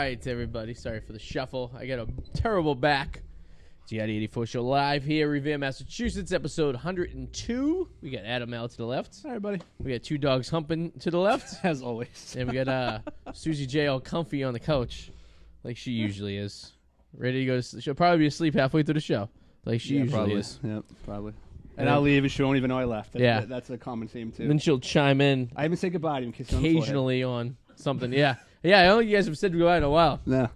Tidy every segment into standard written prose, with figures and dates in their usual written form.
right, everybody. Sorry for the shuffle. I got a terrible back. It's the Arty 84 Show live here, Revere, Massachusetts, episode 102. We got Adam L to the left. Hi, everybody. We got two dogs humping to the left. As always. And we got Suzi J all comfy on the couch, like she usually is. Ready to go. She'll probably be asleep halfway through the show, like she usually probably is. Yep, probably. And I'll leave and she won't even know I left. That's a common theme, too. And then she'll chime in I even say goodbye to him. occasionally on something. Yeah. Yeah, I don't think you guys have said goodbye in a while. No.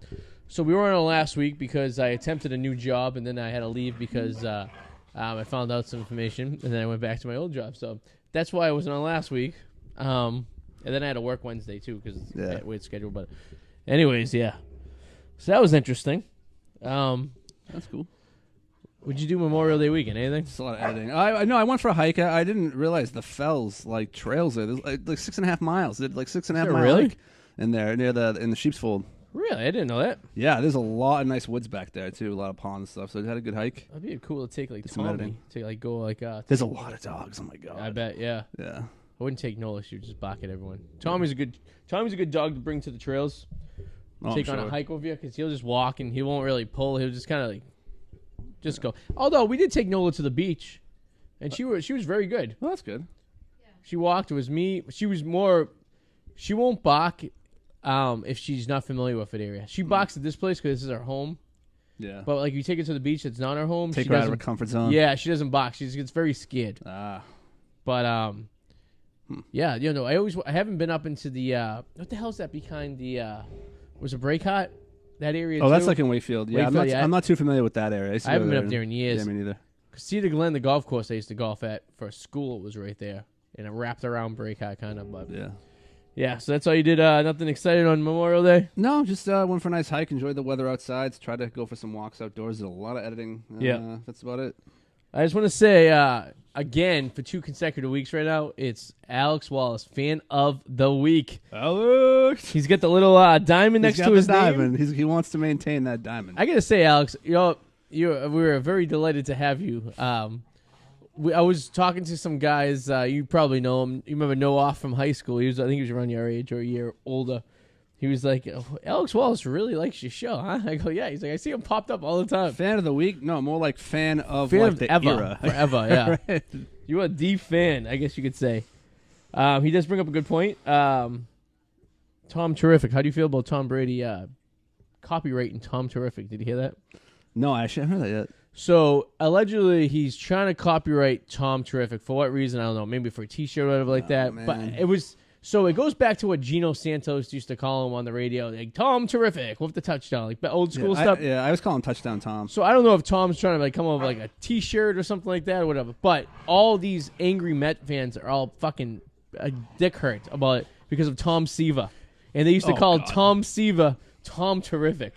So we were on last week because I attempted a new job, and then I had to leave because I found out some information, and then I went back to my old job. So that's why I wasn't on last week. And then I had to work Wednesday, too, because it's weird schedule. But anyways, yeah. So that was interesting. That's cool. What'd you do Memorial Day weekend? Anything? It's a lot of editing. I went for a hike. I didn't realize the fells, like trails there. There's like 6.5 miles. Did like 6.5 miles really? In there in the sheep's fold. Really? I didn't know that. Yeah, there's a lot of nice woods back there too. A lot of ponds and stuff. So it had a good hike. That'd be cool to take like Did some editing. There's a lot of dogs. Oh my god. I bet. Yeah. Yeah. I wouldn't take Nola. She would just bark at everyone. Tommy's a good dog to bring to the trails. Take on a hike with you because he'll just walk and he won't really pull. He'll just kind of like just go. Although we did take Nola to the beach, and she was very good. Well, that's good. Yeah. She walked. It was me. She was more. She won't bark if she's not familiar with an area. She barks at this place because this is our home. Yeah. But like you take her to the beach that's not our home. Take her out of her comfort zone. Yeah, she doesn't bark. She gets very scared. But yeah, I haven't been up into the what the hell is that behind the was it Breakhot? That area. Oh, that's like in Wakefield. Yeah, I'm not too familiar with that area. I haven't been up there in years. Yeah, me neither. Cedar Glen, the golf course I used to golf at for school, was right there, and it wrapped around Breakhot kind of. But yeah. So that's all you did. Nothing exciting on Memorial Day? No, just went for a nice hike. Enjoyed the weather outside. Tried to go for some walks outdoors. Did a lot of editing. That's about it. I just want to say again for 2 consecutive weeks right now, it's Alex Wallace, fan of the week. Alex, he's got the little diamond next to his diamond. name. He wants to maintain that diamond. I gotta say, Alex, we were very delighted to have you. I was talking to some guys. You probably know him. You remember Noah from high school? I think he was around your age or a year older. He was like, Alex Wallace really likes your show, huh? I go, yeah. He's like, I see him popped up all the time. Fan of the week? No, more like fan of the era. Forever, yeah. Right. You are the fan, I guess you could say. He does bring up a good point. Tom Terrific. How do you feel about Tom Brady copyrighting Tom Terrific? Did you hear that? No, I actually haven't heard that yet. So, allegedly, he's trying to copyright Tom Terrific. For what reason? I don't know. Maybe for a T-shirt or whatever like that. Man. But it was... So it goes back to what Geno Santos used to call him on the radio, like Tom Terrific with the touchdown, like old school stuff. I was calling Touchdown Tom. So I don't know if Tom's trying to like come up with like a T-shirt or something like that or whatever. But all these angry Met fans are all fucking dick hurt about it because of Tom Seaver, and they used to call Tom Seaver Tom Terrific.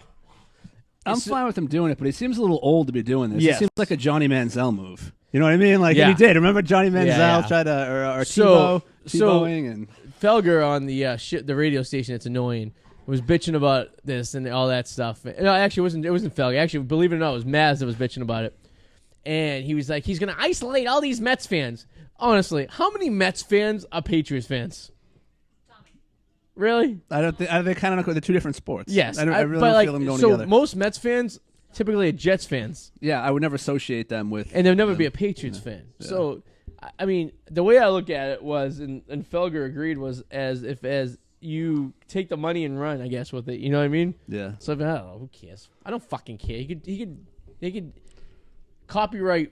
I'm fine with him doing it, but he seems a little old to be doing this. Yes. It seems like a Johnny Manziel move. You know what I mean? Like he did. Remember Johnny Manziel tried to or Tebowing and Felger on the radio station. It's annoying. Was bitching about this and all that stuff. No, actually, it wasn't Felger. Actually, believe it or not, it was Maz that was bitching about it. And he was like, he's going to isolate all these Mets fans. Honestly, how many Mets fans are Patriots fans? Tommy. Really? I don't think they kind of know they're two different sports. Yes, I really don't feel them going together. So most Mets fans typically are Jets fans. Yeah, I would never associate them with. And they'll never be a Patriots fan. Yeah. So. I mean, the way I look at it was, and Felger agreed, was as you take the money and run, I guess, with it. You know what I mean? Yeah. So who cares? I don't fucking care. He could copyright,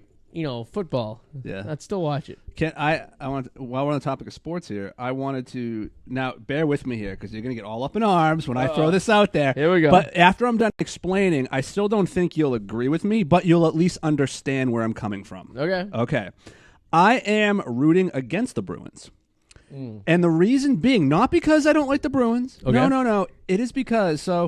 football. Yeah. I'd still watch it. While we're on the topic of sports here, I wanted to now bear with me here because you're gonna get all up in arms when I throw this out there. Here we go. But after I'm done explaining, I still don't think you'll agree with me, but you'll at least understand where I'm coming from. Okay. I am rooting against the Bruins. And the reason being, not because I don't like the Bruins. Okay. No. It is because, I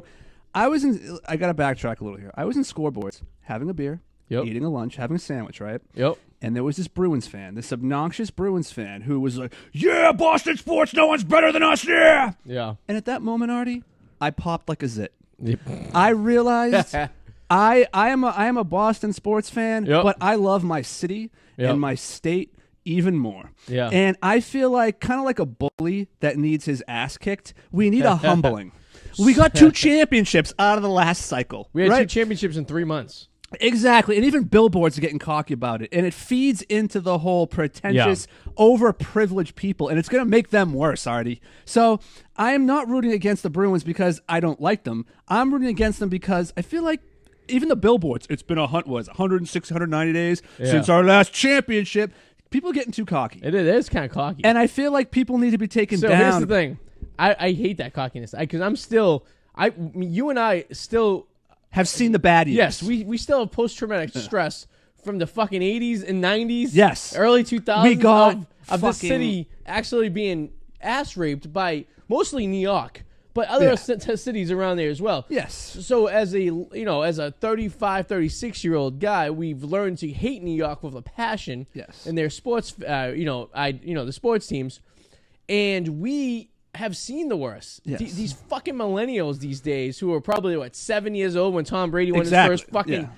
got to backtrack a little here. I was in Scoreboards having a beer, eating a lunch, having a sandwich, right? Yep. And there was this Bruins fan, this obnoxious Bruins fan who was like, yeah, Boston sports, no one's better than us, yeah. Yeah. And at that moment, Artie, I popped like a zit. Yep. I realized I am a Boston sports fan, but I love my city and my state even more. Yeah. And I feel like kind of like a bully that needs his ass kicked. We need a humbling. We got 2 championships out of the last cycle. We had 2 championships in 3 months. Exactly. And even billboards are getting cocky about it. And it feeds into the whole pretentious, overprivileged people. And it's going to make them worse, Arty. So I am not rooting against the Bruins because I don't like them. I'm rooting against them because I feel like even the billboards, it's been 160, 190 days since our last championship. People are getting too cocky. It is kind of cocky. And I feel like people need to be taken down. So here's the thing. I hate that cockiness. Because I'm still... you and I still... have seen the bad years. Yes, we still have post-traumatic stress from the fucking 80s and 90s. Yes. Early 2000s we got of the city actually being ass-raped by mostly New York, but other cities around there as well. Yes. So as a 35, 36-year-old guy, we've learned to hate New York with a passion. Yes. And their sports, the sports teams. And we have seen the worst. Yes. These fucking millennials these days who are probably, 7 years old when Tom Brady won his first fucking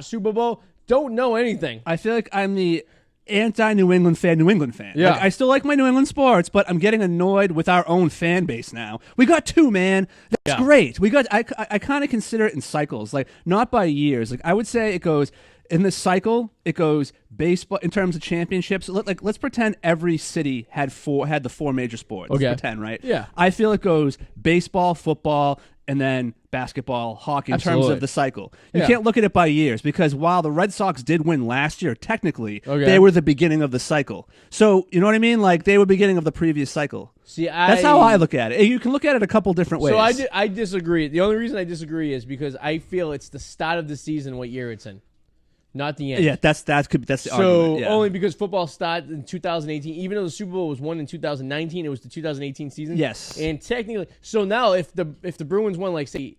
Super Bowl, don't know anything. I feel like I'm the anti-New England fan. Yeah. Like, I still like my New England sports, but I'm getting annoyed with our own fan base now. We got 2, man. That's great. I kind of consider it in cycles, like not by years. Like I would say it goes... in this cycle, it goes baseball in terms of championships. Let's pretend every city had the 4 major sports. Okay. Let's pretend, right? Yeah. I feel it goes baseball, football, and then basketball, hockey in terms of the cycle. You can't look at it by years because while the Red Sox did win last year, technically, they were the beginning of the cycle. So, you know what I mean? Like, they were beginning of the previous cycle. See, that's how I look at it. You can look at it a couple different ways. So I disagree. The only reason I disagree is because I feel it's the start of the season what year it's in. Not the end. Yeah, that's the argument. So only because football started in 2018, even though the Super Bowl was won in 2019, it was the 2018 season. Yes. And technically, so now if the Bruins won, like say,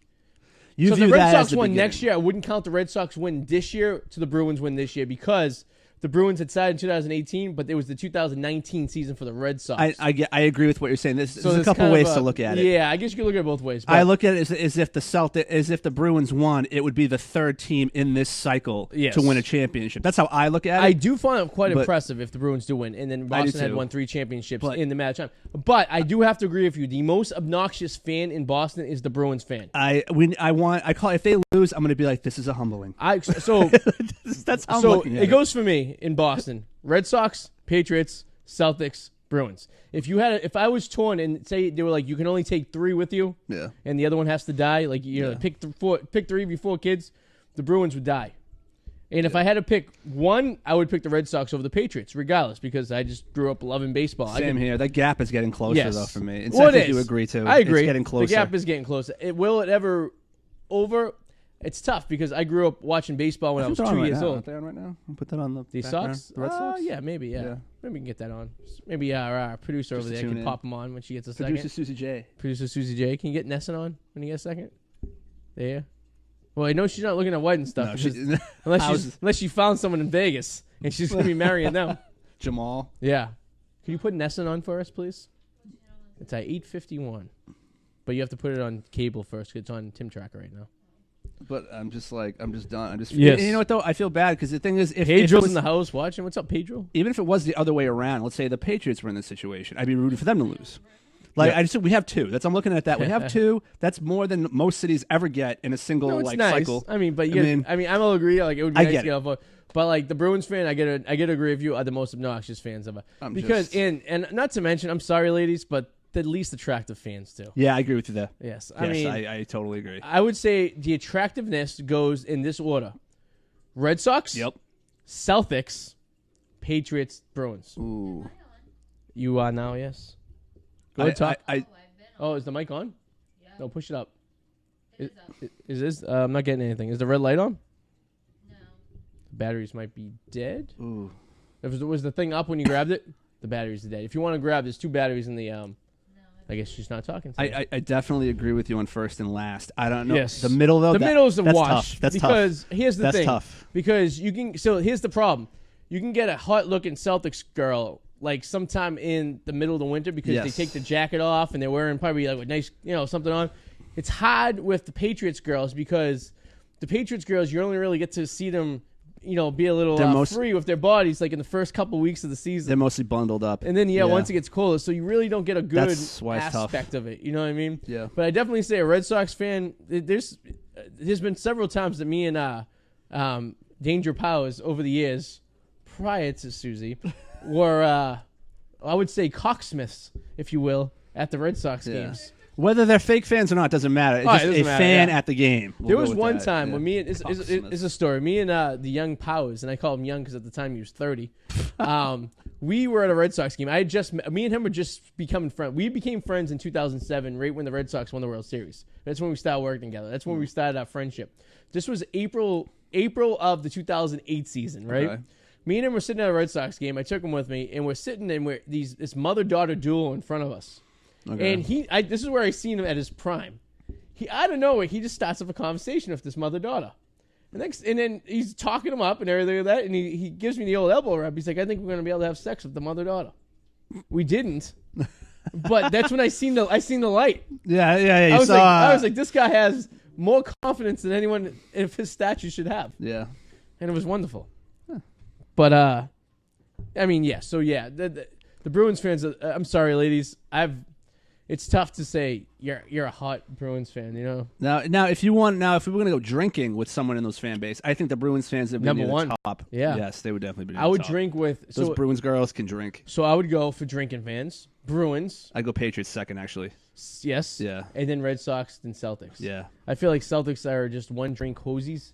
you so view the Red that Sox as the won beginning. next year, I wouldn't count the Red Sox win this year to the Bruins win this year because the Bruins had started in 2018, but it was the 2019 season for the Red Sox. I agree with what you're saying. There's a couple ways to look at it. Yeah, I guess you can look at it both ways. I look at it as if the Bruins won, it would be the 3rd team in this cycle to win a championship. That's how I look at it. I do find it quite impressive if the Bruins do win, and then Boston had won 3 championships in the match time. But I do have to agree with you. The most obnoxious fan in Boston is the Bruins fan. If they lose, I'm going to be like, this is a humbling. That's how I'm looking at it. It goes for me in Boston: Red Sox, Patriots, Celtics, Bruins. If I was torn and say they were like, you can only take 3 with you, and the other one has to die, like pick 3 before kids, the Bruins would die. And if I had to pick one, I would pick the Red Sox over the Patriots, regardless, because I just grew up loving baseball. Same here. That gap is getting closer, though, for me. Well, it is. You agree too. I agree. It's getting closer. The gap is getting closer. Will it ever over? It's tough because I grew up watching baseball when I was 2 years old. Aren't they on right now? I'll put that on the Sox? The Red Sox? Yeah, maybe, yeah. Maybe we can get that on. Maybe our producer over there can pop them on when she gets a second. Producer Suzi J. Can you get Nesson on when you get a second? There. Well, I know she's not looking at white and stuff. No, unless she found someone in Vegas and she's going to be marrying them. Jamal. Yeah. Can you put Nesson on for us, please? It's at 8:51. But you have to put it on cable first because it's on Tim Tracker right now. But I'm just done. Yes. You know what, though? I feel bad because the thing is, if Pedro's in the house watching. What's up, Pedro? Even if it was the other way around, let's say the Patriots were in this situation, I'd be rooting for them to lose. Like we have 2. I'm looking at that. We have 2. That's more than most cities ever get in a single nice. cycle. I mean, I'll agree. Like it would be nice to get off. But like the Bruins fan, I get to agree with you, are the most obnoxious fans ever. And not to mention, I'm sorry, ladies, but the least attractive fans too. Yeah, I agree with you there. Yes, I totally agree. I would say the attractiveness goes in this order: Red Sox, Celtics, Patriots, Bruins. Ooh, you are now, yes. Go ahead, talk. Is the mic on? Yeah. No, push it up. Is this? I'm not getting anything. Is the red light on? No. The batteries might be dead. Ooh. Was the thing up when you grabbed it? The batteries are dead. If you want to grab, there's 2 batteries in the. I guess she's not talking. I definitely agree with you on first and last. I don't know. Yes. The middle though. The middle is the wash. Tough. That's because tough. Here's the thing. That's tough. Because you can. So here's the problem. You can get a hot looking Celtics girl like sometime in the middle of the winter because they take the jacket off and they're wearing probably like a nice something on. It's hard with the Patriots girls because the Patriots girls you only really get to see them be a little free with their bodies, like in the first couple weeks of the season. They're mostly bundled up. And then, once it gets colder, so you really don't get a good aspect of it. You know what I mean? Yeah. But I definitely say a Red Sox fan, there's been several times that me and Danger Powers over the years, prior to Suzi, were, I would say, cocksmiths, if you will, at the Red Sox games. Whether they're fake fans or not doesn't matter. It's just a fan at the game. There was one time when me and it's a story. Me and the young Powers, and I call him young because at the time he was 30. We were at a Red Sox game. Me and him were just becoming friends. We became friends in 2007, right when the Red Sox won the World Series. That's when we started working together. That's when we started our friendship. This was April of the 2008 season, right? Okay. Me and him were sitting at a Red Sox game. I took him with me, and we're sitting and this mother-daughter duel in front of us. Okay. And this is where I seen him at his prime. He out of nowhere, he just starts up a conversation with this mother-daughter. And then he's talking him up and everything like that, and he gives me the old elbow rub. He's like, I think we're gonna be able to have sex with the mother-daughter. We didn't. But that's when I seen the light. Yeah. I was like, this guy has more confidence than anyone of his stature should have. Yeah. And it was wonderful. Huh. But I mean, yeah. So yeah, the Bruins fans. I'm sorry, ladies. It's tough to say you're a hot Bruins fan, you know. Now, if we were gonna go drinking with someone in those fan base, I think the Bruins fans would be number one. The top. Yeah, yes, they would definitely be. I would drink with those Bruins girls can drink. So I would go for drinking fans, Bruins. I'd go Patriots second, actually. Yes. Yeah. And then Red Sox, then Celtics. Yeah. I feel like Celtics are just one drink hosies.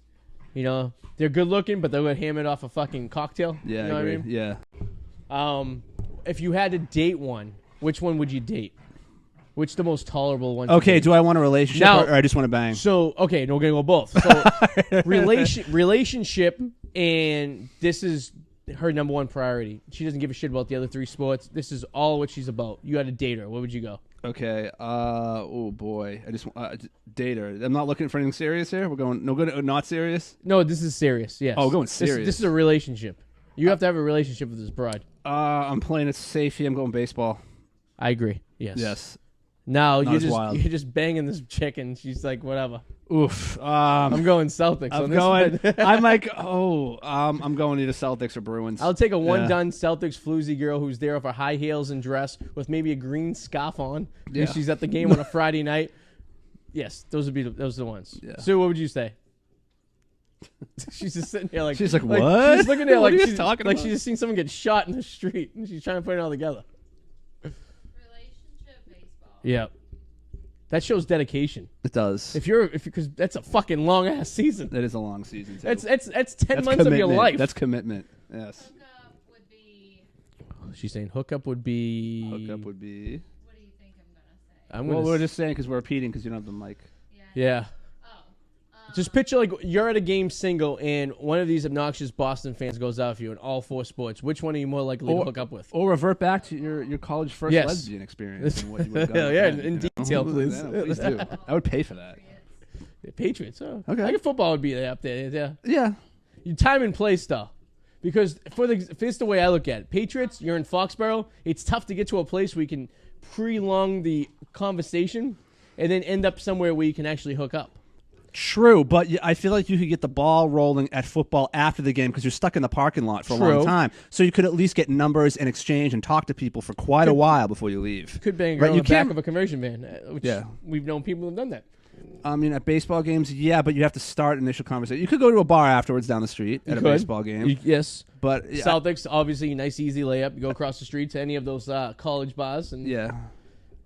You know, they're good looking, but they're gonna ham it off a fucking cocktail. Yeah, you know I agree. What I mean? Yeah. If you had to date one, which one would you date? Which the most tolerable one? Okay, do I want a relationship or I just want to bang? So, okay, no, we're going to go both. So, relationship, and this is her number one priority. She doesn't give a shit about the other three sports. This is all what she's about. You had to date her. Where would you go? Okay. Oh, boy. I just date her. I'm not looking for anything serious here. We're going no good, not serious? No, this is serious, yes. Oh, going serious. This is a relationship. You have to have a relationship with this bride. I'm playing it safe here. I'm going baseball. I agree. Yes. Yes. No, you're just banging this chick and she's like, whatever. Oof. I'm going Celtics. I'm going either Celtics or Bruins. I'll take a one-done Celtics floozy girl who's there with her high heels and dress with maybe a green scarf on. Yeah. And she's at the game on a Friday night. Yes, those are the ones. Yeah. Sue, what would you say? She's just sitting there like she's like what? She's looking there like she's talking like she's just seen someone get shot in the street and she's trying to put it all together. Yeah, that shows dedication. It does. Because that's a fucking long ass season. It is a long season. Too. That's 10 months of your life. That's commitment. Yes. Hookup would be. She's saying hookup would be. What do you think I'm gonna say? We're just saying because we're repeating because you don't have the mic. Yeah. Just picture like you're at a game single and one of these obnoxious Boston fans goes out for you in all four sports. Which one are you more likely to hook up with? Or revert back to your college first lesbian experience. And what you would in detail, please. Please do. I would pay for that. The Patriots, okay. I think football would be up there. Yeah. Yeah. You time and place though. Because if it's the way I look at it, Patriots, you're in Foxborough. It's tough to get to a place where you can prolong the conversation and then end up somewhere where you can actually hook up. True, but I feel like you could get the ball rolling at football after the game because you're stuck in the parking lot for a long time. So you could at least get numbers and exchange and talk to people for quite a while before you leave. Could bang a girl on the back of a conversion van, which we've known people who've done that. I mean, at baseball games, yeah, but you have to start initial conversation. You could go to a bar afterwards down the street at a baseball game. Yes. But Celtics, obviously, nice, easy layup. You go across the street to any of those college bars. And,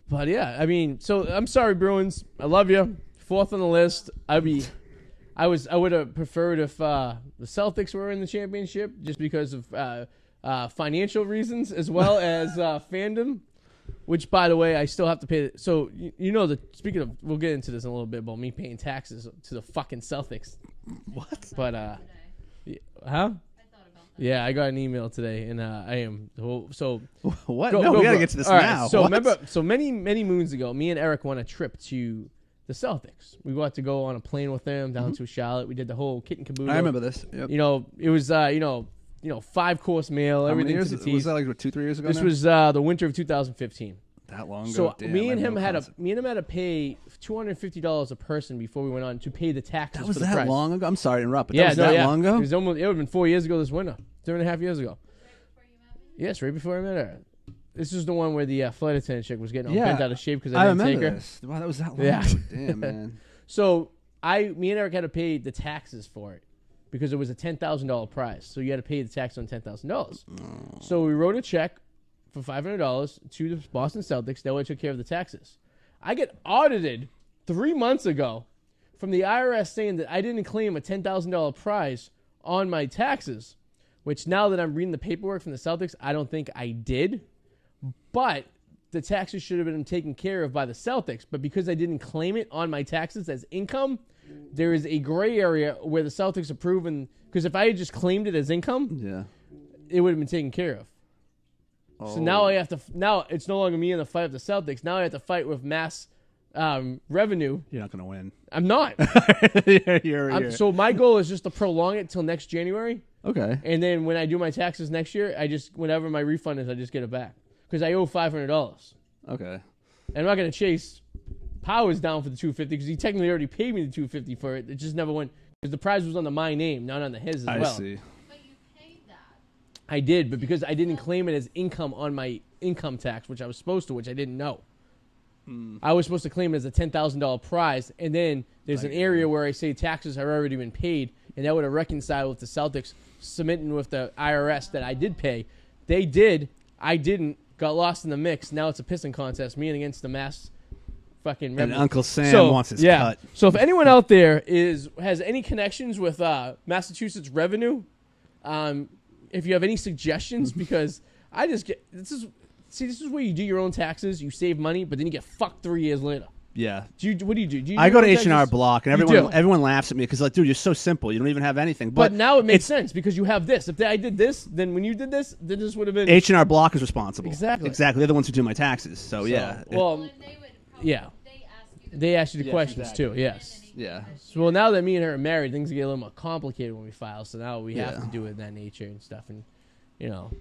But, yeah, I mean, so I'm sorry, Bruins. I love you. Fourth on the list. I would have preferred if the Celtics were in the championship just because of financial reasons as well as fandom, which, by the way, I still have to pay. So, speaking of, we'll get into this in a little bit about me paying taxes to the fucking Celtics. What? But, huh? Yeah, I got an email today, and I am so. What? We gotta get to this now. Right, so remember, many moons ago, me and Eric won a trip to the Celtics. We got to go on a plane with them down to Charlotte. We did the whole kit and caboodle. I remember this. Yep. It was 5-course meal. Everything to the teeth. Was that like 2-3 years ago? This was the winter of 2015. That long ago. So me and him had to pay $250 a person before we went on to pay the taxes. That was for the that price. long ago. I'm sorry to interrupt, but that was that long ago. It would have been 4 years ago this winter, 2.5 years ago. Right before you met me? Yes, right before I met her. This is the one where the flight attendant chick was getting all bent out of shape because I didn't take her. This. Wow, that was that long ago. Damn, man. So me and Eric had to pay the taxes for it because it was a $10,000 prize. So you had to pay the tax on $10,000. So we wrote a check for $500 to the Boston Celtics. That way I took care of the taxes. I get audited 3 months ago from the IRS saying that I didn't claim a $10,000 prize on my taxes, which now that I'm reading the paperwork from the Celtics, I don't think I did. But the taxes should have been taken care of by the Celtics. But because I didn't claim it on my taxes as income, there is a gray area where the Celtics have proven. Because if I had just claimed it as income, it would have been taken care of. Oh. So now I have to. Now it's no longer me in the fight with the Celtics. Now I have to fight with mass revenue. You're not going to win. I'm not. So my goal is just to prolong it till next January. Okay. And then when I do my taxes next year, whenever my refund is, I just get it back. Because I owe $500. Okay. And I'm not going to chase Powers down for the $250 because he technically already paid me the $250 for it. It just never went because the prize was under my name, not under his as well. I see. But you paid that. I did, but because I didn't claim it as income on my income tax, which I was supposed to, which I didn't know. I was supposed to claim it as a $10,000 prize, and then there's an area where I say taxes have already been paid, and that would have reconciled with the Celtics submitting with the IRS that I did pay. They did. I didn't. Got lost in the mix. Now it's a pissing contest. Me against the mass fucking revenue. And Uncle Sam wants his cut. So if anyone out there has any connections with Massachusetts revenue, if you have any suggestions, because I just get this is where you do your own taxes, you save money, but then you get fucked 3 years later. Yeah. What do you do? I go to H&R Block, and everyone laughs at me because, like, dude, you're so simple. You don't even have anything. But now it makes sense because you have this. If I did this, then when you did this, then this would have been... H&R Block is responsible. Exactly. They're the ones who do my taxes. So yeah. Well, they ask you the questions, too. Yes. Yeah. So, well, now that me and her are married, things get a little more complicated when we file. So now we have to do it in that nature and stuff. And, you know,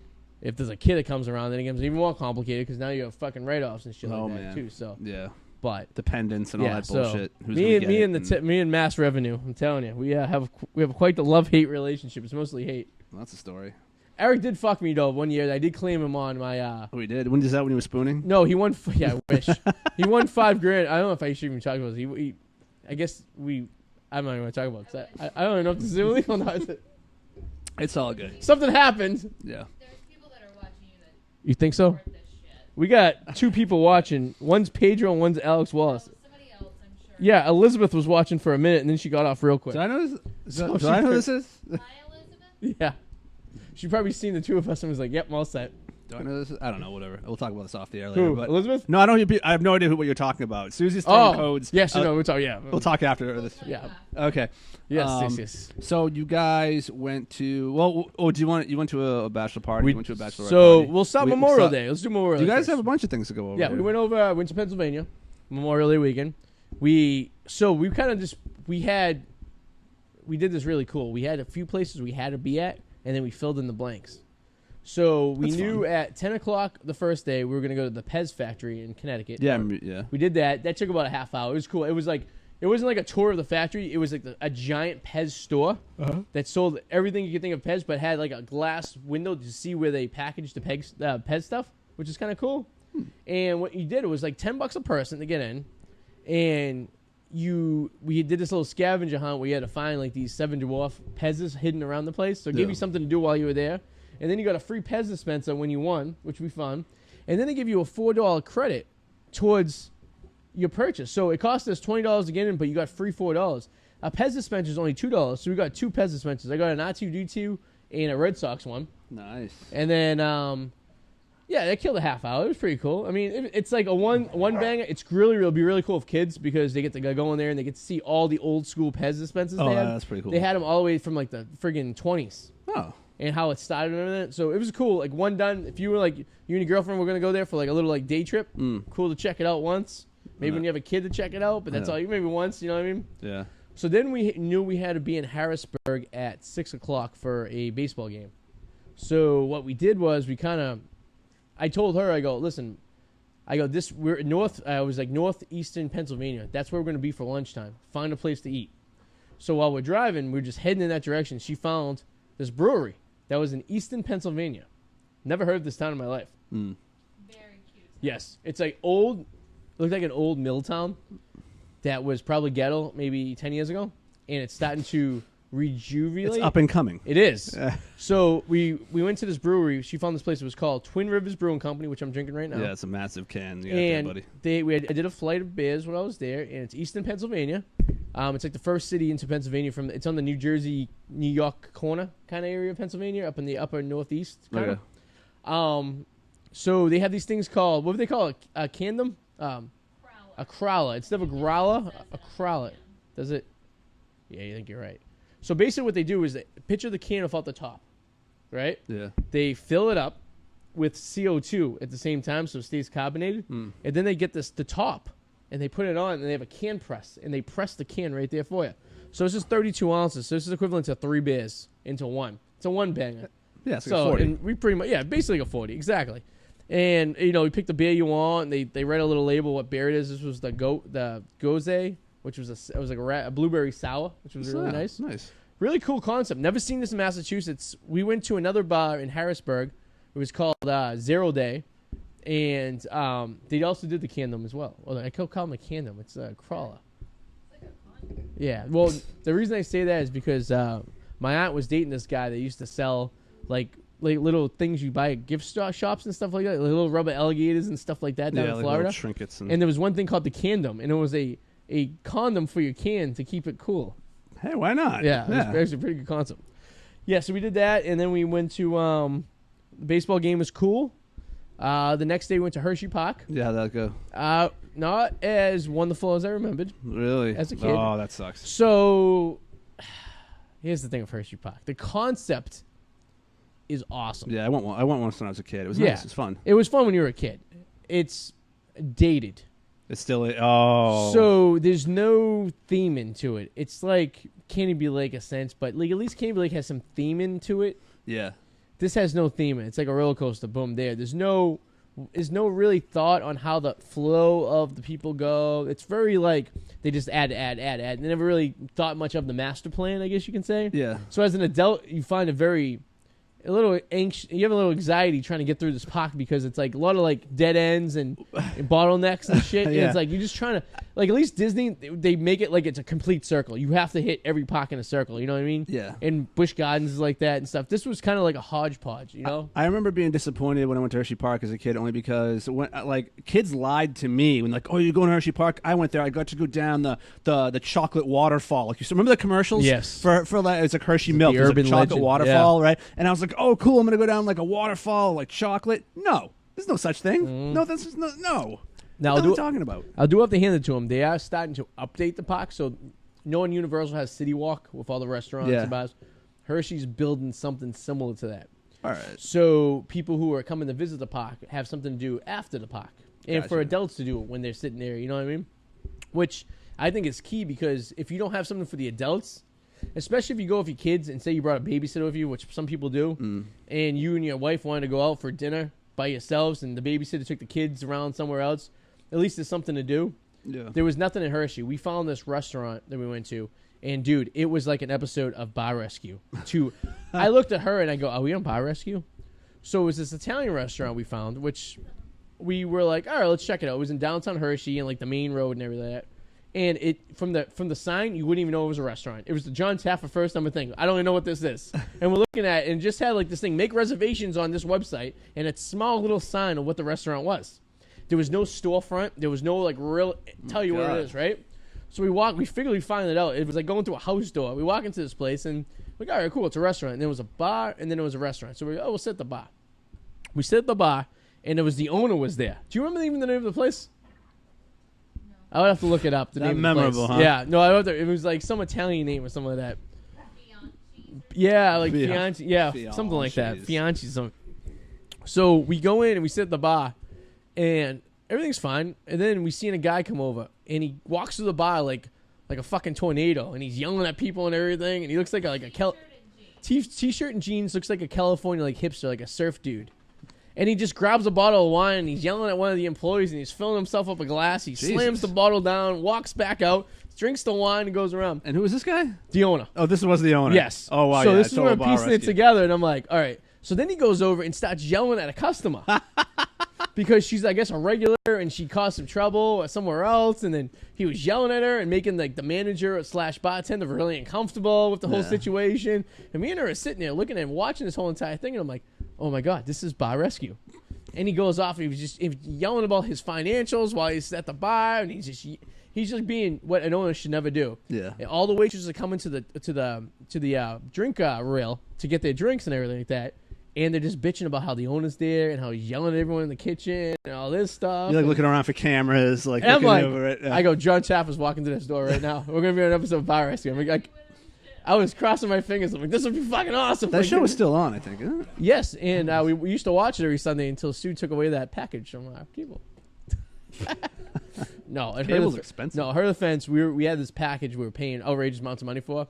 if there's a kid that comes around, then it becomes even more complicated because now you have fucking write-offs and shit like that, too. So yeah. But dependents and all that bullshit. Me and mass revenue. I'm telling you, we have quite the love-hate relationship. It's mostly hate. Well, that's a story. Eric did fuck me though 1 year. I did claim him on my. Oh, he did. When he was spooning? No, he won. Yeah, I wish he won $5,000. I don't know if I should even talk about this. He I guess we. I'm not even going to talk about it. I don't even know if this is illegal or not. It's all good. Something happened. Yeah. There's people that are watching you that. You think so? We got 2 people watching. One's Pedro and one's Alex Wallace. Somebody else, I'm sure. Yeah, Elizabeth was watching for a minute and then she got off real quick. Do I know this? Do I know who this is? Hi, Elizabeth. Yeah. She probably seen the two of us and was like, "Yep, I'm all set." Do I know this? I don't know. Whatever. We'll talk about this off the air later. Who? But Elizabeth? No, I don't. I have no idea what you're talking about. Suzi's throwing codes. Yes, no, we'll talk. Yeah, we'll talk after this. Yeah. Okay. Yes. So you guys went to you went to a bachelor party? You went to a bachelorette so party. We'll start Memorial Day. Let's do Memorial Day. You guys first. have a bunch of things to go over. Yeah, we went to Pennsylvania, Memorial Day weekend. We kind of we did this really cool. We had a few places we had to be at, and then we filled in the blanks. So we knew at 10 o'clock the first day we were going to go to the Pez factory in Connecticut. Yeah. We did that. That took about a half hour. It was cool. It wasn't like a tour of the factory. It was like a giant Pez store that sold everything you could think of Pez, but had like a glass window to see where they packaged the Pez stuff, which is kind of cool. And what you did, it was like $10 a person to get in, and we did this little scavenger hunt where you had to find like these 7 dwarf Pez's hidden around the place. So it gave you something to do while you were there. And then you got a free Pez dispenser when you won, which we fun. And then they give you a $4 credit towards your purchase. So it cost us $20 to get in, but you got free $4. A Pez dispenser is only $2, so we got 2 Pez dispensers. I got an R2D2 and a Red Sox one. Nice. And then, that killed a half hour. It was pretty cool. I mean, it's like a one banger. It's it'll be really cool with kids because they get to go in there and they get to see all the old school Pez dispensers they had. That's pretty cool. They had them all the way from like the friggin' 20s. Oh. And how it started and everything. So it was cool. Like one done. If you were like you and your girlfriend were gonna go there for like a little like day trip, cool to check it out once. Maybe when you have a kid to check it out, but that's all. Maybe once, you know what I mean? Yeah. So then we knew we had to be in Harrisburg at 6 o'clock for a baseball game. So what we did was I told her, I go, listen, I go, we're north. I was like northeastern Pennsylvania. That's where we're going to be for lunchtime. Find a place to eat. So while we're driving, we're just heading in that direction. She found this brewery that was in Easton, Pennsylvania. Never heard of this town in my life. Very cute. Yes. It's like old, looked like an old mill town that was probably ghetto maybe 10 years ago. And it's starting to rejuvenate. It's up and coming. It is. So we went to this brewery. She found this place. It was called Twin Rivers Brewing Company, which I'm drinking right now. Yeah, it's a massive can. You got and there, buddy. I did a flight of beers when I was there, and it's Easton, Pennsylvania. It's like the first city into Pennsylvania it's on the New Jersey, New York corner kind of area of Pennsylvania, up in the upper northeast kind of. So they have these things called, what do they call it? A candom? A crowler. Instead of a growler, a crowler. Does it? Yeah, you think you're right. So basically what they do is they picture the can off the top, right? Yeah. They fill it up with CO2 at the same time so it stays carbonated. And then they get the top, and they put it on, and they have a can press, and they press the can right there for you. So this is 32 ounces. So this is equivalent to 3 beers into one. It's a one banger. Yeah, it's like a 40. And we pretty much, basically like a 40, exactly. And, you pick the beer you want, and they write a little label what beer it is. This was the Goze, which was it was like a blueberry sour, which was really nice. Nice. Really cool concept. Never seen this in Massachusetts. We went to another bar in Harrisburg. It was called Zero Day. And they also did the candom as well. Well, I could call them a candom. It's a crawler. It's like a condom. Yeah. Well, the reason I say that is because my aunt was dating this guy that used to sell like little things you buy at gift shops and stuff like that, like little rubber alligators and stuff like that down in like Florida. Trinkets and there was one thing called the candom, and it was a condom for your can to keep it cool. Hey, why not? Yeah, it was actually a pretty good concept. Yeah, so we did that, and then we went to the baseball game was cool. The next day we went to Hershey Park. Yeah, how'd that go? Not as wonderful as I remembered. Really? As a kid. Oh, that sucks. So here's the thing with Hershey Park. The concept is awesome. Yeah, I went once when I was a kid. It was nice. It's fun. It was fun when you were a kid. It's dated. It's still So there's no theme into it. It's like Canterbury Lake a sense, but like at least Canterbury Lake has some theme into it. Yeah. This has no theme in it. It's like a roller coaster. Boom, there. There's no really thought on how the flow of the people go. It's very like they just add. They never really thought much of the master plan, I guess you can say. Yeah. So as an adult, you find a little anxious. You have a little anxiety trying to get through this park because it's like a lot of like dead ends and bottlenecks and shit. Yeah. And it's like you're just trying to like at least Disney they make it like it's a complete circle. You have to hit every park in a circle. You know what I mean? Yeah. And Busch Gardens is like that and stuff. This was kind of like a hodgepodge. You know? I remember being disappointed when I went to Hershey Park as a kid, only because when kids lied to me when like, oh, you're going to Hershey Park. I went there. I got to go down the chocolate waterfall. Like you remember the commercials? Yes. For that, it's like Hershey milk. The There's urban a chocolate legend. waterfall, right? And I was like, oh, cool. I'm gonna go down like a waterfall, like chocolate. No, there's no such thing. No, that's just no. Now what are you talking about? I do have to hand it to them. They are starting to update the park. So, knowing Universal has City Walk with all the restaurants and bars, Hershey's building something similar to that. All right. So people who are coming to visit the park have something to do after the park, and for adults to do it when they're sitting there. You know what I mean? Which I think is key because if you don't have something for the adults, especially if you go with your kids and say you brought a babysitter with you, which some people do, and you and your wife wanted to go out for dinner by yourselves, and the babysitter took the kids around somewhere else. At least there's something to do. Yeah. There was nothing in Hershey. We found this restaurant that we went to, and dude, it was like an episode of Bar Rescue. I looked at her and I go, "Are we on Bar Rescue?" So it was this Italian restaurant we found, which we were like, "All right, let's check it out." It was in downtown Hershey and like the main road and everything like that. And it from the sign, you wouldn't even know it was a restaurant. It was the John Taffer first number thing. I don't even know what this is. And we're looking at it and just had like this thing, make reservations on this website, and a small little sign of what the restaurant was. There was no storefront. There was no like real tell you where it is, right? So we figured we'd find it out. It was like going to a house door. We walk into this place and we're like, all right, cool, it's a restaurant. And there was a bar and then it was a restaurant. So we'll sit at the bar. We sit at the bar and the owner was there. Do you remember even the name of the place? I would have to look it up. The name memorable, of the place. huh? Yeah, no, it was like some Italian name or something like that. Yeah, like Fianchi. Yeah, something like that. Fianchi. Something. So we go in and we sit at the bar, and everything's fine. And then we see a guy come over, and he walks through the bar like a fucking tornado, and he's yelling at people and everything. And he looks like a t-shirt and jeans. Looks like a California like hipster, like a surf dude. And he just grabs a bottle of wine and he's yelling at one of the employees and he's filling himself up a glass. He slams the bottle down, walks back out, drinks the wine, and goes around. And who is this guy? The owner. Oh, this was the owner. Yes. Oh, wow. So this is where I'm piecing it together, and I'm like, all right. So then he goes over and starts yelling at a customer because she's, I guess, a regular and she caused some trouble somewhere else. And then he was yelling at her and making like the manager / bartender really uncomfortable with the whole situation. And me and her are sitting there looking and watching this whole entire thing, and I'm like, oh my God, this is bar rescue. And he goes off and he was just yelling about his financials while he's at the bar, and he's just being what an owner should never do. Yeah. And all the waitresses are coming to the drink rail to get their drinks and everything like that, and they're just bitching about how the owner's there and how he's yelling at everyone in the kitchen and all this stuff. You're like looking around for cameras, like looking over it. Yeah. I go, John Chaffer's walking to this door right now. We're gonna be on an episode of Bar Rescue. I was crossing my fingers. I'm like, this would be fucking awesome. That show is still on, I think, isn't it? Yes, and we used to watch it every Sunday until Sue took away that package from our cable. No, cable's expensive. No, her defense, we had this package we were paying outrageous amounts of money for,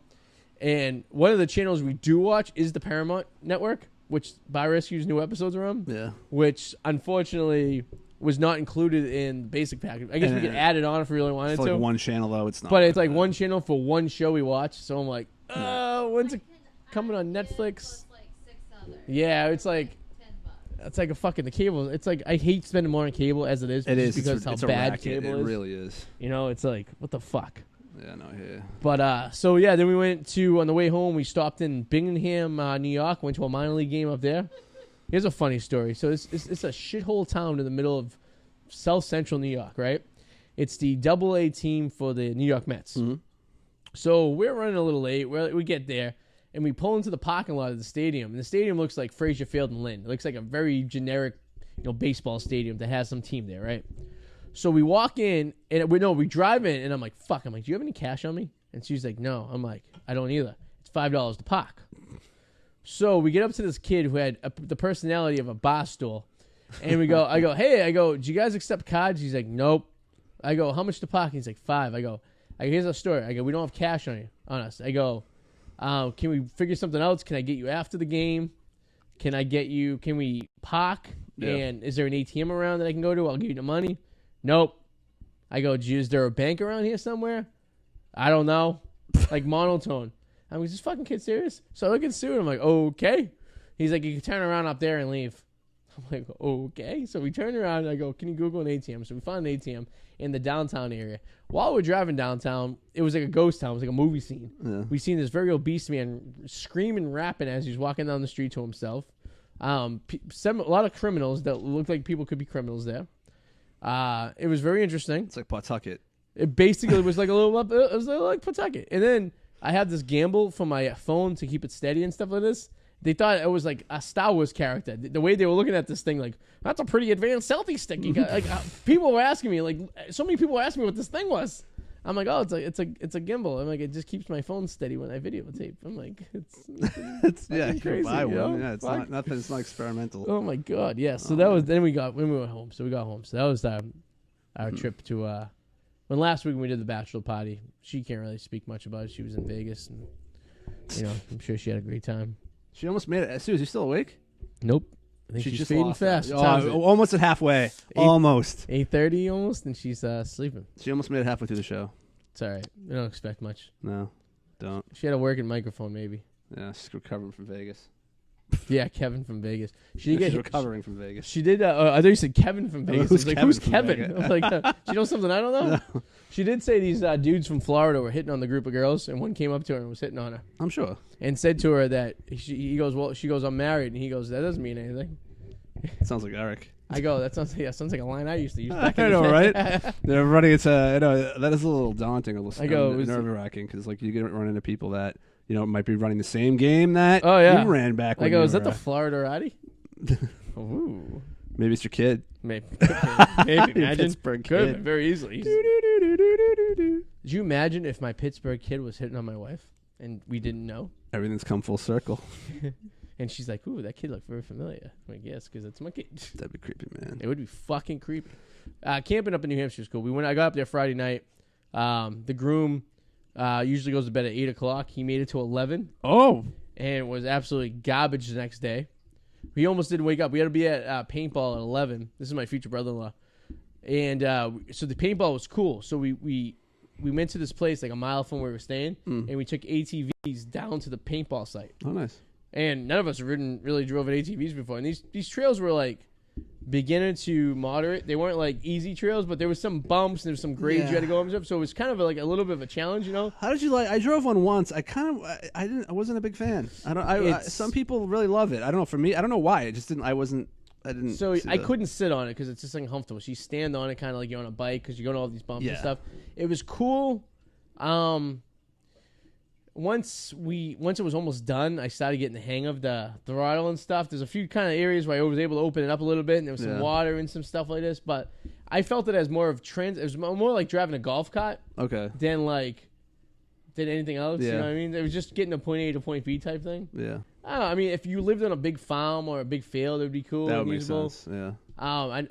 and one of the channels we do watch is the Paramount Network, which Bar Rescue's new episodes are on. Yeah. Which unfortunately was not included in the basic package. I guess we could add it on if we really wanted to. It's like one channel though. It's not. But it's like one channel for one show we watch. So I'm like, when's it coming on Netflix? Yeah, it's like a fucking the cable. It's like I hate spending more on cable as it is. It is because it's how bad cable is. It really is. You know, it's like what the fuck. Yeah, no, yeah. But so yeah, then we went to on the way home. We stopped in Bingham, New York. Went to a minor league game up there. Here's a funny story. So it's a shithole town in the middle of South Central New York, right? It's the AA team for the New York Mets. Mm-hmm. So we're running a little late. We get there, and we pull into the parking lot of the stadium. And the stadium looks like Frazier Field and Lynn. It looks like a very generic, baseball stadium that has some team there, right? So we walk in, and we drive in, and I'm like, fuck. I'm like, do you have any cash on me? And she's like, no. I'm like, I don't either. It's $5 to park. So we get up to this kid who had the personality of a bar stool. And I go, hey, do you guys accept cards? He's like, nope. I go, how much to park? He's like, $5. I go, here's our story. I go, we don't have cash on us. I go, can we figure something else? Can I get you after the game? Can we park? Yeah. And is there an ATM around that I can go to? I'll give you the money. Nope. I go, is there a bank around here somewhere? I don't know. Like monotone. I'm like, is this fucking kid serious? So I look at Sue and I'm like, okay. He's like, you can turn around up there and leave. I'm like, okay. So we turned around and I go, can you Google an ATM? So we found an ATM in the downtown area. While we're driving downtown, it was like a ghost town. It was like a movie scene. Yeah. We seen this very obese man screaming, rapping as he's walking down the street to himself. A lot of criminals that looked like people could be criminals there. It was very interesting. It's like Pawtucket. It basically was like it was like Pawtucket. And then I had this gamble for my phone to keep it steady and stuff like this. They thought it was like a Star Wars character. The way they were looking at this thing, like, that's a pretty advanced selfie stick. You got, people were asking me, like, so many people were asking me what this thing was. I'm like, oh, it's a gimbal. I'm like, it just keeps my phone steady when I videotape. I'm like, it's yeah, you crazy, buy one. You know? Yeah, it's not nothing. It's not experimental. Oh my god, yeah. So that was when we went home. So we got home. So that was our trip to. When last week when we did the bachelor party, she can't really speak much about it. She was in Vegas, and I'm sure she had a great time. She almost made it. Sue, is you still awake? Nope. I think she's fading fast. Almost at halfway. Almost. 8:30 almost, and she's sleeping. She almost made it halfway through the show. It's all right. We don't expect much. No, don't. She had a working microphone, maybe. Yeah, she's recovering from Vegas. Yeah, Kevin from Vegas. She's recovering from Vegas. She did. I thought you said Kevin from Vegas. Who's Kevin? I was like, do you know something I don't know? No. She did say these dudes from Florida were hitting on the group of girls, and one came up to her and was hitting on her. I'm sure. And said to her that she goes, I'm married, and he goes, that doesn't mean anything. Sounds like Eric. I go, that sounds like a line I used to use. I know, right? Everybody, that is a little daunting. I go, nerve-wracking because like you get run into people that might be running the same game that you ran back. I go, is that the Florida Arty? Ooh. Maybe it's your kid. Maybe. Imagine. Pittsburgh kid. Could, very easily. Did you imagine if my Pittsburgh kid was hitting on my wife and we didn't know? Everything's come full circle. And she's like, ooh, that kid looked very familiar. I'm like, yes, because it's my kid. That'd be creepy, man. It would be fucking creepy. Camping up in New Hampshire is cool. I got up there Friday night. The groom usually goes to bed at 8 o'clock. He made it to 11. Oh. And it was absolutely garbage the next day. We almost didn't wake up. We had to be at paintball at 11. This is my future brother-in-law. And so the paintball was cool. So we went to this place like a mile from where we were staying, and we took ATVs down to the paintball site. Oh, nice. And none of us really drove at ATVs before. And these trails were like beginner to moderate. They weren't like easy trails, but there was some bumps and there was some grades you had to go over. So it was kind of like a little bit of a challenge, you know. How did you like? I drove one once. I wasn't a big fan. Some people really love it. I don't know. For me, I don't know why. I didn't. So I couldn't sit on it because it's just uncomfortable. So you stand on it kind of like you're on a bike because you're going to all these bumps and stuff. It was cool. Once it was almost done, I started getting the hang of the throttle and stuff. There's a few kind of areas where I was able to open it up a little bit, and there was some water and some stuff like this. But I felt it as more of it was more like driving a golf cart, than anything else. You know what I mean? It was just getting to point A to point B type thing. Yeah. I don't know. I mean, if you lived on a big farm or a big field, it would be cool. That would make sense. Yeah. I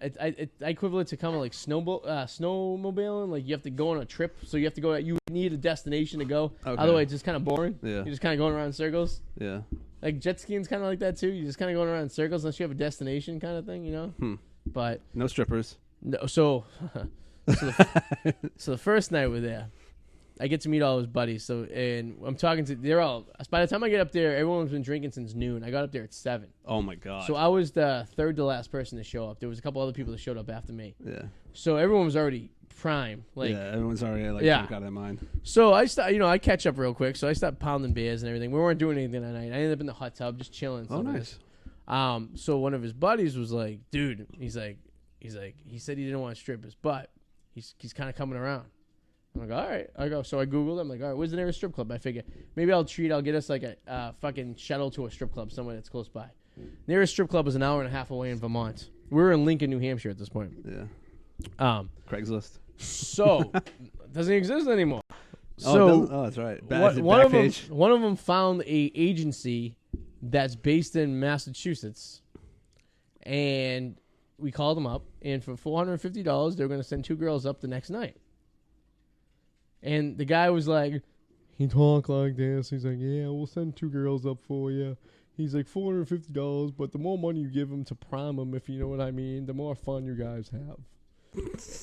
equivalent to kind of like snowmobiling. Like you have to go on a trip, so you have to go. You need a destination to go. Otherwise, it's just kind of boring. Yeah. You're just kind of going around in circles. Yeah. Like jet skiing's kind of like that too. You're just kind of going around in circles unless you have a destination kind of thing, you know. But no strippers. No. So the first night we're there, I get to meet all his buddies. And I'm talking to, they're all, by the time I get up there, everyone's been drinking since noon. I got up there at 7. Oh my God. So I was the third to last person to show up. There was a couple other people that showed up after me. Yeah. So everyone was already prime. Everyone's already drunk out of their mind. So I catch up real quick. So I stopped pounding beers and everything. We weren't doing anything that night. I ended up in the hot tub just chilling. Oh, nice. So one of his buddies was like, dude, he said he didn't want strippers, but he's kind of coming around. I'm like, all right. So I Googled. I'm like, all right, where's the nearest strip club? I figure maybe I'll get us like a fucking shuttle to a strip club somewhere that's close by. Nearest strip club was an hour and a half away in Vermont. We were in Lincoln, New Hampshire at this point. Yeah. Craigslist. So doesn't exist anymore. That's right. One of them found a agency that's based in Massachusetts, and we called them up, and for $450, they were going to send 2 girls up the next night. And the guy was like, he talked like this. He's like, yeah, we'll send 2 girls up for you. He's like, $450, but the more money you give them to prime them, if you know what I mean, the more fun you guys have.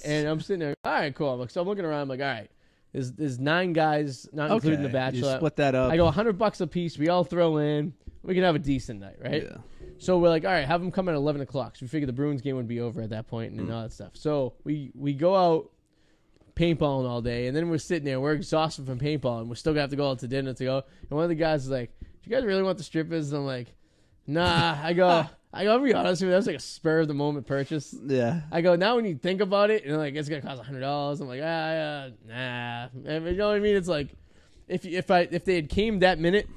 And I'm sitting there, all right, cool. So I'm looking around, I'm like, all right, there's 9 guys, not including the bachelor. You split that up. I go $100 a piece. We all throw in. We can have a decent night, right? Yeah. So we're like, all right, have them come at 11 o'clock. So we figured the Bruins game would be over at that point and all that stuff. So we go out paintballing all day, and then we're sitting there. We're exhausted from paintballing. We're still going to have to go out to dinner to go. And one of the guys is like, do you guys really want the strippers? And I'm like, nah. I'll be honest with you, that was like a spur of the moment purchase. Yeah. I go, now when you think about it, and like, it's going to cost $100. I'm like, nah. And you know what I mean? It's like, if they had came that minute,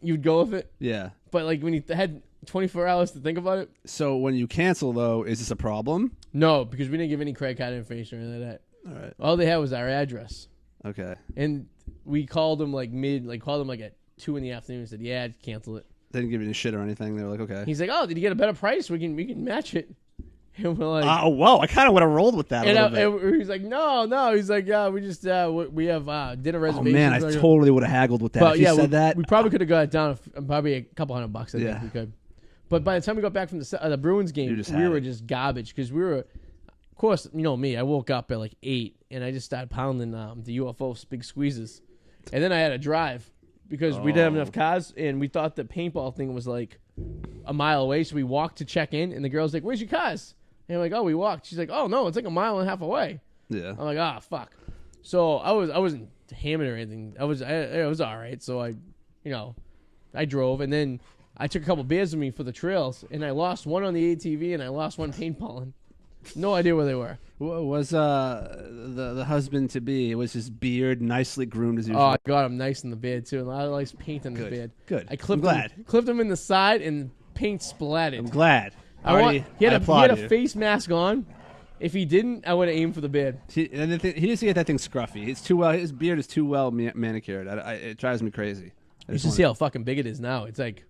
you'd go with it. Yeah. But like when you had 24 hours to think about it. So when you cancel, though, is this a problem? No, because we didn't give any credit card information or anything like that. All right. All they had was our address. Okay. And we called them like at 2 in the afternoon and said, yeah, cancel it. They didn't give you any shit or anything. They were like, okay. He's like, oh, did you get a better price? We can match it. And we're like, oh, whoa, I kind of would have rolled with that a little bit. And he's like, no. He's like, yeah, we just we have dinner reservations. Oh man, I totally would have haggled with that. But, if you said that, we probably could have got it down probably a couple $100. I think we could. But by the time we got back from the Bruins game, we were just garbage because we were. Of course, you know me. I woke up at like 8, and I just started pounding the UFO big squeezes, and then I had to drive because we didn't have enough cars, and we thought the paintball thing was like a mile away. So we walked to check in, and the girl's like, "Where's your cars?" And I'm like, "Oh, we walked." She's like, "Oh no, it's like a mile and a half away." Yeah. I'm like, fuck. So I wasn't hammered or anything. It was all right. So I drove, and then I took a couple beers with me for the trails, and I lost one on the ATV, and I lost one paintballing. No idea where they were. Was the husband to be? Was his beard nicely groomed as usual? Oh, I got him nice in the beard too, and a lot of nice paint on his beard. Good. I clipped him in the side, and paint splattered. I'm glad. He had a face mask on. If he didn't, I would have aimed for the beard. He needs to get that thing scruffy. It's too well. His beard is too well manicured. It drives me crazy. You should see how fucking big it is now. It's like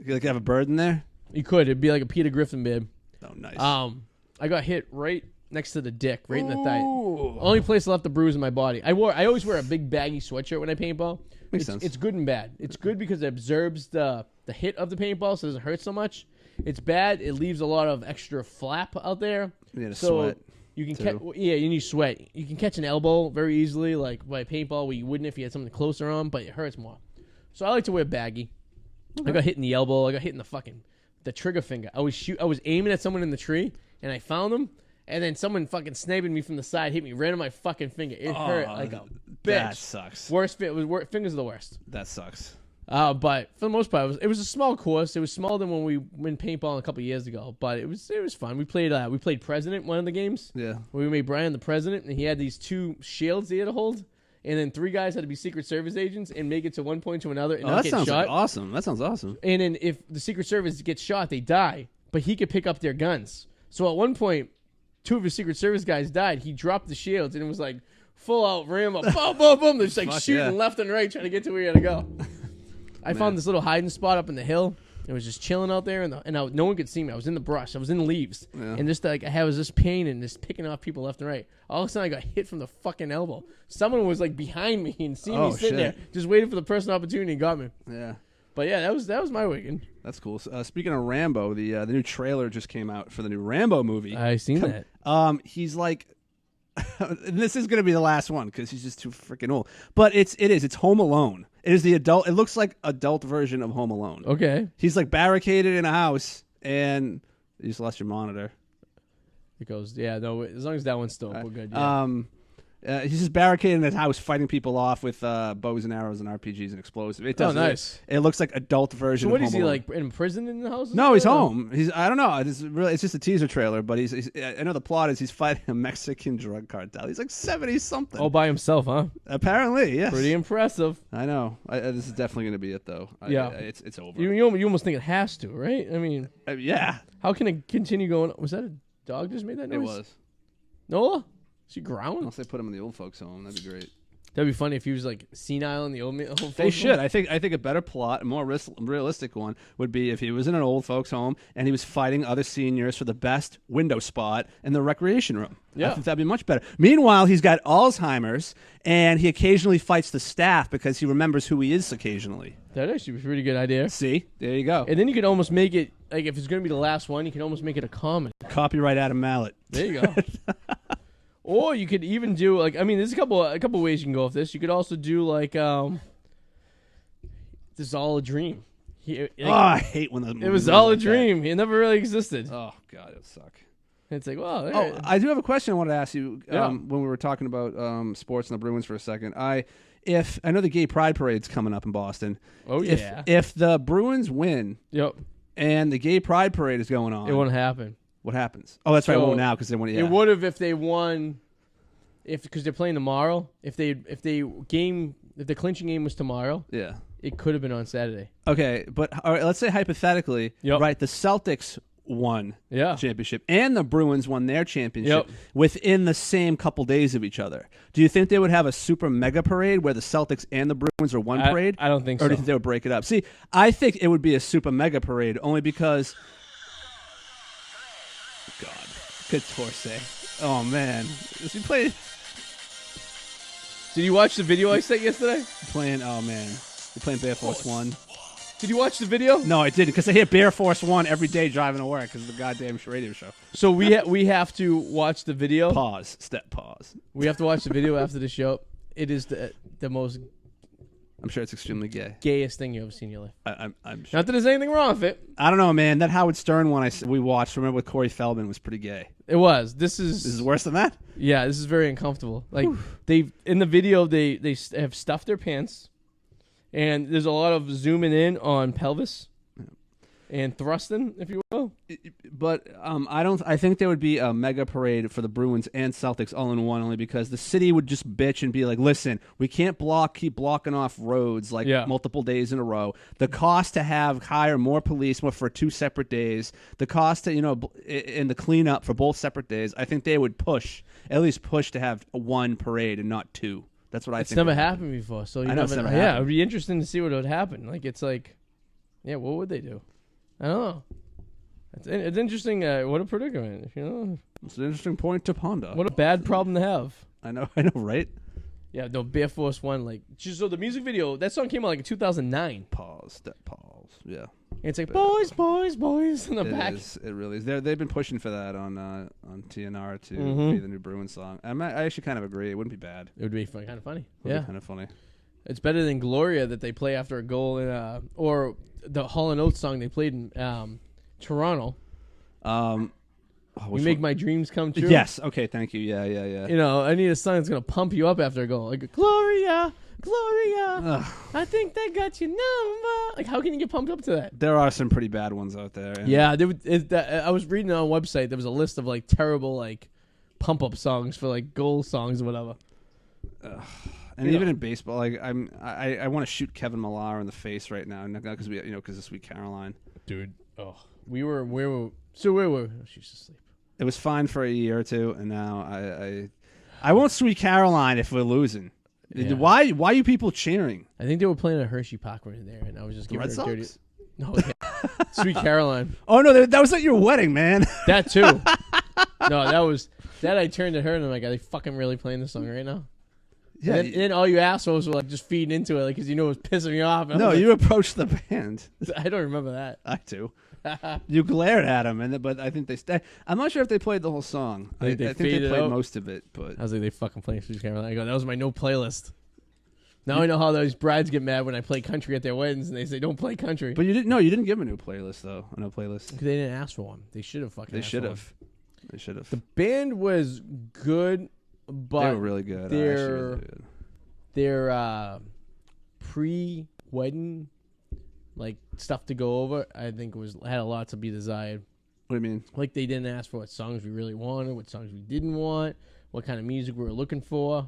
you have a bird in there. You could. It'd be like a Peter Griffin beard. Oh, nice. I got hit right next to the dick, right in the thigh. Only place I left the bruise in my body. I always wear a big baggy sweatshirt when I paintball. Makes sense. It's good and bad. It's good because it absorbs the hit of the paintball, so it doesn't hurt so much. It's bad. It leaves a lot of extra flap out there. You sweat. You can catch, you need sweat. You can catch an elbow very easily, like by paintball, where you wouldn't if you had something closer on, but it hurts more. So I like to wear baggy. Okay. I got hit in the elbow. I got hit in the trigger finger. I was aiming at someone in the tree, and I found them, and then someone fucking sniping me from the side, hit me right on my fucking finger. It hurt like a bitch. That sucks. Fingers are the worst. That sucks. But for the most part, it was a small course. It was smaller than when we went paintball a couple of years ago, but it was fun. We played President one of the games. Yeah. We made Brian the President, and he had these 2 shields he had to hold, and then 3 guys had to be Secret Service agents and make it to one point to another and not get shot. That sounds awesome. That sounds awesome. And then if the Secret Service gets shot, they die, but he could pick up their guns. So at one point, 2 of his Secret Service guys died. He dropped the shields, and it was like full out Rambo. Boom, boom, boom. They're just like shooting left and right, trying to get to where you got to go. I found this little hiding spot up in the hill. It was just chilling out there, and no one could see me. I was in the brush. I was in the leaves. Yeah. And just like I was this pain and just picking off people left and right. All of a sudden, I got hit from the fucking elbow. Someone was like behind me and seen me sitting there, just waiting for the person opportunity and got me. Yeah. But yeah, that was my weekend. That's cool. Speaking of Rambo, the new trailer just came out for the new Rambo movie. I seen that. He's like, and this is going to be the last one because he's just too freaking old. But it's Home Alone. It is the adult. It looks like adult version of Home Alone. Okay. He's like barricaded in a house, and you just lost your monitor. It goes, yeah. No, as long as that one's still we're good. Yeah. He's just barricaded in his house, fighting people off with bows and arrows and RPGs and explosives. Nice. It looks like adult version. So what of is Home he Alone. like in prison in the house? No, he's home. I don't know. It's just a teaser trailer, but he's I know the plot is he's fighting a Mexican drug cartel. He's like 70 something. All by himself, huh? Apparently, yes. Pretty impressive. I know. This is definitely going to be it, though. It's over. You almost think it has to, right? I mean, yeah. How can it continue going? Was that a dog just made that noise? It was. Nola? Is she growling? Unless they put him in the old folks' home, that'd be great. That'd be funny if he was like senile in the old folks' home. They should. I think a better plot, a more realistic one, would be if he was in an old folks' home and he was fighting other seniors for the best window spot in the recreation room. Yeah. I think that'd be much better. Meanwhile, he's got Alzheimer's and he occasionally fights the staff because he remembers who he is occasionally. That'd actually be a pretty good idea. See? There you go. And then you could almost make it, like if it's going to be the last one, you can almost make it a comedy. Copyright Adam Mallet. There you go. Or you could even do there's a couple ways you can go with this. You could also do like this is all a dream. I hate when it was all a dream. It never really existed. Oh God, it would suck. It's like, well. I do have a question I wanted to ask you. When we were talking about sports and the Bruins for a second, I know the Gay Pride Parade's coming up in Boston. Oh yeah. If the Bruins win, and the Gay Pride Parade is going on, it won't happen. What happens? Oh, that's right. It won't now because they won. Yeah. It would have if they won, because they're playing tomorrow. If the clinching game was tomorrow, it could have been on Saturday. Okay, but all right, let's say hypothetically, right? The Celtics won championship and the Bruins won their championship within the same couple days of each other. Do you think they would have a super mega parade where the Celtics and the Bruins are one parade? I don't think so. Or do you think they would break it up? See, I think it would be a super mega parade only because. God, good torse. Oh man, is he playing? Did you watch the video I sent yesterday? Playing. Oh man, you're playing Bear Force 1. Did you watch the video? No, I didn't, because I hear Bear Force 1 every day driving to work because of the goddamn radio show. So we have to watch the video. Pause. We have to watch the video after the show. It is the most. I'm sure it's extremely gay. Gayest thing you ever seen in your life. I'm sure. Not that there's anything wrong with it. I don't know, man. That Howard Stern one we watched, remember with Corey Feldman, was pretty gay. It was. This is worse than that? Yeah, this is very uncomfortable. Like in the video they have stuffed their pants, and there's a lot of zooming in on pelvis and thrusting, if you will. But I think there would be a mega parade for the Bruins and Celtics all in one, only because the city would just bitch and be like, listen, we can't keep blocking off roads multiple days in a row. The cost to hire more police for 2 separate days, the cost to, and the cleanup for both separate days, I think they would at least push to have one parade and not 2. That's what I think. It's never happened before. So I know it's never happened. Yeah, it would be interesting to see what would happen. Like, it's like, yeah, what would they do? I don't know. It's interesting. What a predicament, It's an interesting point to ponder. What a bad problem to have. I know, right? Yeah, no, Bear Force 1, so the music video, that song came out in 2009. Pause. Yeah. And it's like boys in the back. It really is. They've been pushing for that on TNR to be the new Bruins song. I actually kind of agree. It wouldn't be bad. It would be kind of funny. It would be kind of funny. It's better than Gloria that they play after a goal in or the Hall & Oates song they played in Toronto. You make my dreams come true. Yes. Okay. Thank you. Yeah. You know, I need a song that's gonna pump you up after a goal, like Gloria. I think they got your number. Like, how can you get pumped up to that? There are some pretty bad ones out there. Yeah, I was reading on a website. There was a list of like terrible like pump up songs for like goal songs or whatever. And even in baseball, like I want to shoot Kevin Millar in the face right now, because because of Sweet Caroline. Dude, we were she's asleep. It was fine for a year or two, and now I won't Sweet Caroline if we're losing. Yeah. Why you people cheering? I think they were playing at Hershey Park right there, and I was just giving her dirty. No, Sweet Caroline. Oh no, that was at your wedding, man. That too. No, that I turned to her and I'm like, are they fucking really playing this song right now? Yeah. And then all you assholes were like just feeding into it, like, because it was pissing me off. No, you approached the band. I don't remember that. I do. You glared at them, but I think they I'm not sure if they played the whole song. I think they played most of it. But I was like, they fucking playing Sweet Caroline. I go, that was my no playlist. Now I know how those brides get mad when I play country at their weddings, and they say, don't play country. But you didn't give them a new playlist, though. A no playlist. Because they didn't ask for one. They should have fucking They should have. They should have. The band was good, but they were really good. Their pre-wedding like stuff to go over, I think had a lot to be desired. What do you mean? Like, they didn't ask for what songs we really wanted, what songs we didn't want, what kind of music we were looking for.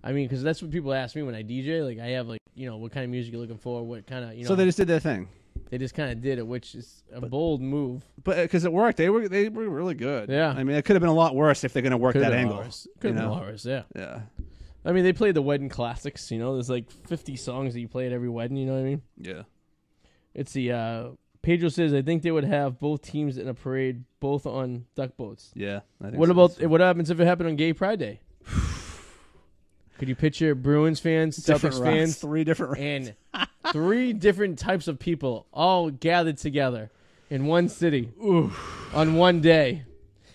I mean, because that's what people ask me when I DJ. Like, I have like, what kind of music you're looking for, what kind of, So they just did their thing. They just kind of did it, which is a bold move. But because it worked, they were really good. Yeah. I mean, it could have been a lot worse if they're going to work that angle. Could have been a lot worse. Yeah. Yeah. I mean, they played the wedding classics. There's like 50 songs that you play at every wedding. You know what I mean? Yeah. It's the Pedro says, I think they would have both teams in a parade, both on duck boats. Yeah. What happens if it happened on Gay Pride Day? Could you picture Bruins fans, Celtics fans, 3 different and 3 different types of people all gathered together in one city on one day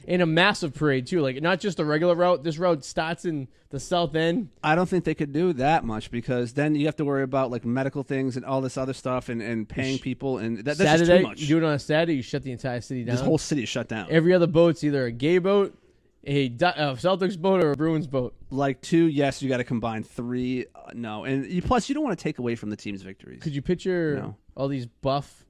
in a massive parade too? Like, not just a regular route. This route starts in the south end. I don't think they could do that much, because then you have to worry about like medical things and all this other stuff and paying people, and that's just too much. You do it on a Saturday, you shut the entire city down. This whole city is shut down. Every other boat's either a gay boat, a Celtics boat, or a Bruins boat. Like 2, yes, you got to combine 3, no. And plus, you don't want to take away from the team's victories. Could you picture all these buff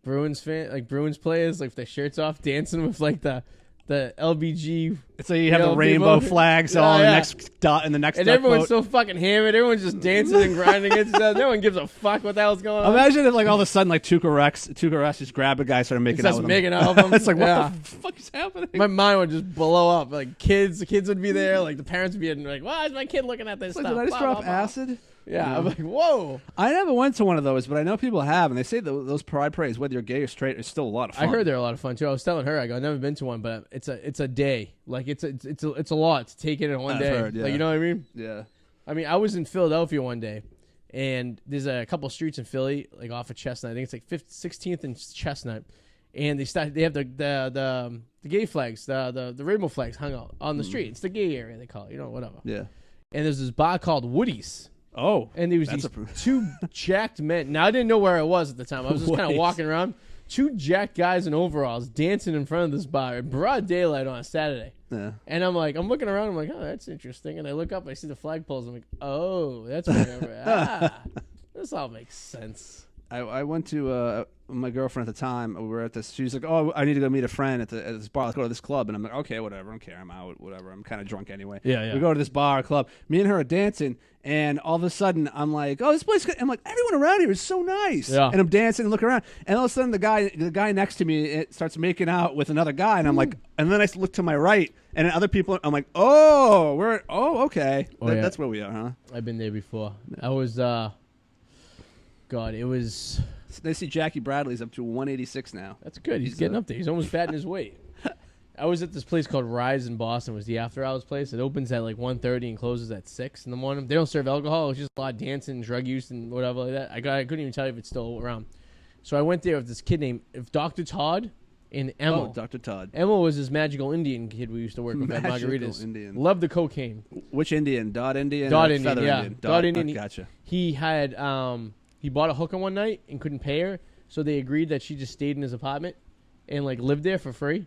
Bruins Bruins players, like with their shirts off, dancing with like the LBG? It's like you have the rainbow flags on the next dot in the next. And everyone's so fucking hammered. Everyone's just dancing and grinding against each other. No one gives a fuck what the hell's going on. Imagine if, like, all of a sudden, like Tuukka Rex just grabbed a guy, started making out with him. It's like, what the fuck is happening? My mind would just blow up. Like, the kids would be there. Like, the parents would be like, why is my kid looking at this stuff? Did I just drop acid? Yeah, I'm like, whoa. I never went to one of those, but I know people have, and they say those pride parades, whether you're gay or straight, is still a lot of fun. I heard they're a lot of fun too. I was telling her, I go, I've never been to one, but it's a day. Like, it's a lot to take in one day. Heard, yeah. Like, you know what I mean? Yeah. I mean, I was in Philadelphia one day, and there's a couple streets in Philly, like off of Chestnut. I think it's like 16th and Chestnut, and they have the gay flags, the rainbow flags hung out on the street. It's the gay area, they call it, whatever. Yeah. And there's this bar called Woody's. Oh, and there was these 2 jacked men. Now, I didn't know where I was at the time. I was just kind of walking around. 2 jacked guys in overalls dancing in front of this bar in broad daylight on a Saturday. Yeah. And I'm looking around. I'm like, oh, that's interesting. And I look up. I see the flagpoles. I'm like, oh, that's where this all makes sense. I went to my girlfriend at the time. We were at this. She was like, "Oh, I need to go meet a friend at this bar. Let's go to this club." And I'm like, "Okay, whatever. I don't care. I'm out. Whatever. I'm kind of drunk anyway." Yeah. We go to this bar or club. Me and her are dancing, and all of a sudden, I'm like, "Oh, this place." I'm like, "Everyone around here is so nice." Yeah. And I'm dancing and looking around, and all of a sudden, the guy next to me starts making out with another guy, and I'm like, and then I look to my right, and then other people. I'm like, "Oh, okay. That's where we are, huh?" I've been there before. I was. God, it was. They see Jackie Bradley's up to 186 now. That's good. He's getting up there. He's almost batting his weight. I was at this place called Rise in Boston. It was the after hours place. It opens at like 1:30 and closes at 6 in the morning. They don't serve alcohol. It's just a lot of dancing, drug use, and whatever like that. I couldn't even tell you if it's still around. So I went there with this kid named Dr. Todd and Emma. Oh, Dr. Todd. Emma was this magical Indian kid we used to work with at Margaritas. Indian. Loved the cocaine. Which Indian? Dot Indian? Dot Indian, Feather yeah. Indian? Dot Indian. Gotcha. He had he bought a hooker one night and couldn't pay her, so they agreed that she just stayed in his apartment and like lived there for free.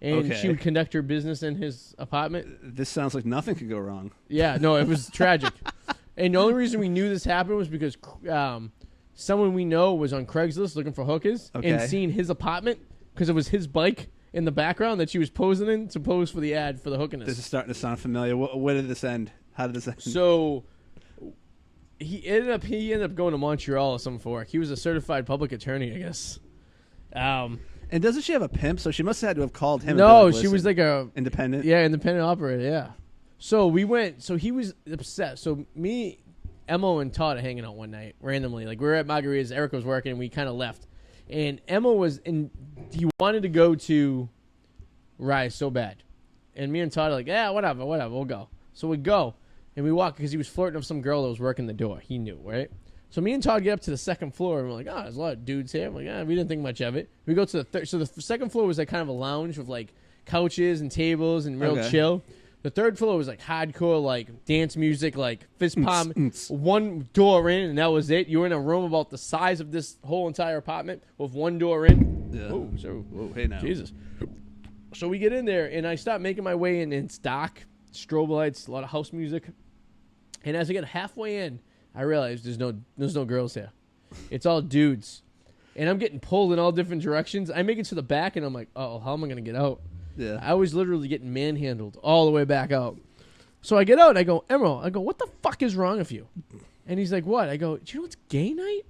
And she would conduct her business in his apartment. This sounds like nothing could go wrong. Yeah, no, it was tragic. And the only reason we knew this happened was because someone we know was on Craigslist looking for hookers and seen his apartment because it was his bike in the background that she was posing in to pose for the ad for the hookerness. This is starting to sound familiar. Where did this end? How did this end? So he ended up going to Montreal or something for work. He was a certified public attorney, I guess. And doesn't she have a pimp? So she must have had to have called him. No, she was like a independent. Yeah, independent operator. Yeah. So we went. So he was upset. So me, Emma, and Todd are hanging out one night randomly. Like we were at Margaritas. Erica was working, and we kind of left. And Emma was in. He wanted to go to Rise so bad, and me and Todd are like, yeah, whatever, we'll go. So we go, and we walk because he was flirting with some girl that was working the door. He knew, right? So me and Todd get up to the second floor, and we're like, oh, there's a lot of dudes here. I'm like, we didn't think much of it. We go to the third. So the second floor was like kind of a lounge with like couches and tables and real chill. The third floor was like hardcore, like dance music, like fist palm. One door in, and that was it. You were in a room about the size of this whole entire apartment with one door in. Yeah. Whoa, hey now. Jesus. So we get in there, and I start making my way in. It's dark, strobe lights, a lot of house music. And as I get halfway in, I realize there's no girls here. It's all dudes. And I'm getting pulled in all different directions. I make it to the back, and I'm like, oh, how am I going to get out? Yeah. I was literally getting manhandled all the way back out. So I get out, and I go, Emerald, what the fuck is wrong with you? And he's like, what? I go, do you know it's gay night?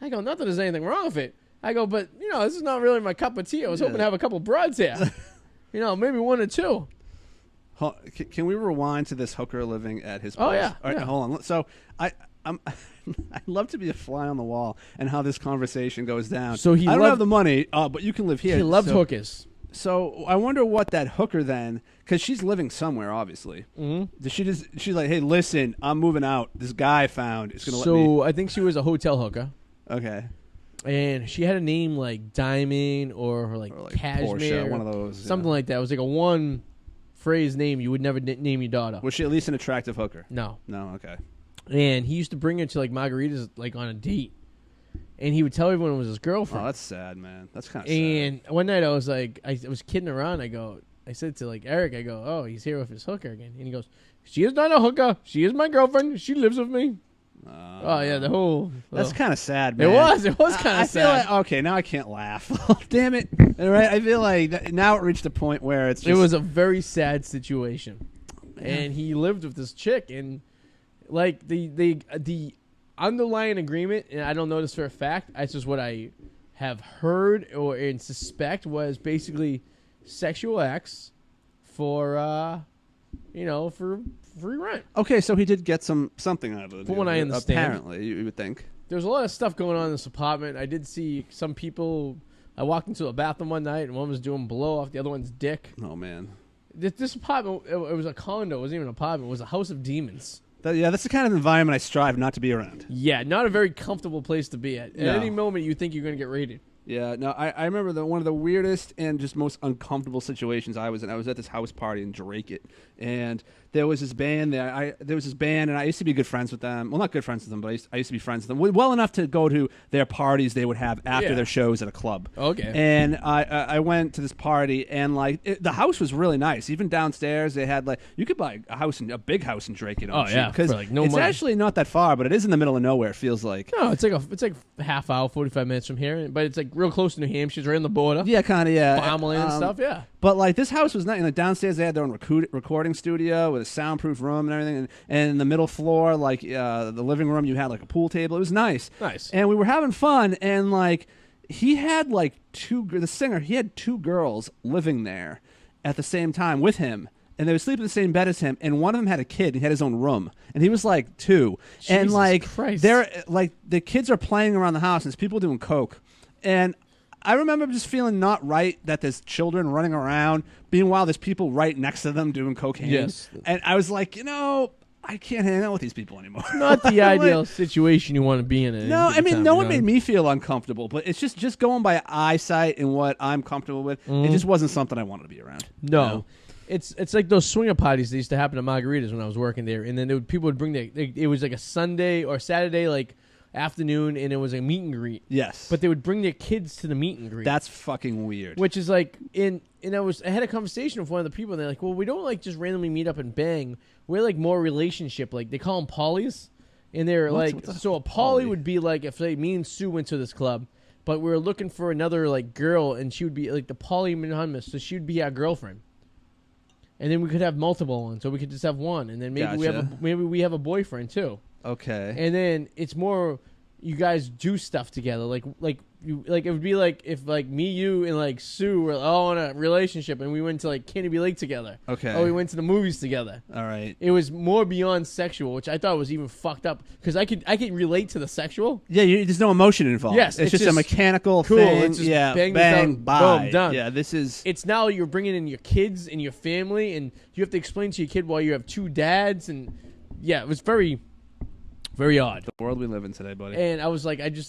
I go, not that there's anything wrong with it. I go, but, this is not really my cup of tea. I was hoping to have a couple broads here. Maybe one or two. Can we rewind to this hooker living at his place? Oh, yeah. All right, hold on. So I'd love to be a fly on the wall and how this conversation goes down. So I don't have the money, but you can live here. He loved hookers. So I wonder what that hooker then, because she's living somewhere, obviously. Mm-hmm. She's like, hey, listen, I'm moving out. This guy I found is going to let me. So I think she was a hotel hooker. Okay. And she had a name like Diamond or like Cashmere. Portia, one of those. Something like that. It was like a one-phrase name you would never name your daughter. Was she at least an attractive hooker? No. No, okay. And he used to bring her to like Margaritas like on a date. And he would tell everyone it was his girlfriend. Oh, that's sad, man. That's kind of sad. And one night I was like, I was kidding around. I said to like Eric, I go, oh, he's here with his hooker again. And he goes, she is not a hooker. She is my girlfriend. She lives with me. Oh, yeah, the whole... That's kind of sad, man. It was kind of sad. Feel like, okay, now I can't laugh. Damn it. All right, I feel like now it reached a point where it's just... It was a very sad situation. And he lived with this chick, and like the underlying agreement, and I don't know this for a fact, it's just what I have heard and suspect was basically sexual acts for, for free rent. Okay, so he did get something out of it. From what I understand. Apparently, you would think. There's a lot of stuff going on in this apartment. I did see some people. I walked into a bathroom one night, and one was doing blow off the other one's dick. Oh, man. This apartment, it was a condo. It wasn't even an apartment. It was a house of demons. That's the kind of environment I strive not to be around. Yeah, not a very comfortable place to be at. At any moment, you think you're going to get raided. Yeah, no, I remember one of the weirdest and just most uncomfortable situations I was in. I was at this house party in Drake it, and there was this band there. There was this band, and I used to be good friends with them. Well, not good friends with them, but I used to be friends with them well enough to go to their parties they would have after their shows at a club. Okay. And I went to this party, and the house was really nice. Even downstairs, they had you could buy a big house in Drake it. Oh yeah, because it's actually not that far, but it is in the middle of nowhere. It feels like. No, it's like a half hour, 45 minutes from here, but it's like real close to New Hampshire, right on the border. Yeah, kind of, yeah. Farmland and stuff, yeah. But this house was nice. Downstairs they had their own recording studio with a soundproof room and everything. And in the middle floor, the living room, you had a pool table. It was nice. Nice. And we were having fun. And he had the singer, he had two girls living there at the same time with him. And they would sleep in the same bed as him, and one of them had a kid. He had his own room, and he was 2. Jesus and Christ. they're the kids are playing around the house, and there's people doing coke. And I remember just feeling not right that there's children running around. Meanwhile, there's people right next to them doing cocaine. Yes. And I was like, I can't hang out with these people anymore. Not the ideal situation you want to be in. No, I mean, no one made me feel uncomfortable, but it's just going by eyesight and what I'm comfortable with. It just wasn't something I wanted to be around. No. You know? It's like those swinger parties that used to happen at Margaritas when I was working there, and then people would bring it was like a Sunday or Saturday like afternoon, and it was a meet and greet. Yes, but they would bring their kids to the meet and greet. That's fucking weird. Which is like I had a conversation with one of the people, and they're like, "Well, we don't like just randomly meet up and bang. We're like more relationship. Like they call them polys, and they're so a poly would be like if me and Sue went to this club." But we were looking for another like girl, and she would be like the polymonomous, so she would be our girlfriend. And then we could have multiple ones, so we could just have one, and then maybe we have a boyfriend too. Okay. And then it's more you guys do stuff together, like it would be like if like me, you, and like Sue were all in a relationship, and we went to like Canterbury Lake together. Okay. Or we went to the movies together. All right. It was more beyond sexual, which I thought was even fucked up because I could relate to the sexual. Yeah, there's no emotion involved. Yes, it's just a mechanical cool. thing. It's just bang, bye. Boom, done. Yeah, this is. It's now you're bringing in your kids and your family, and you have to explain to your kid why you have two dads, and yeah, it was very. Very odd. The world we live in today, buddy. And I was like, I get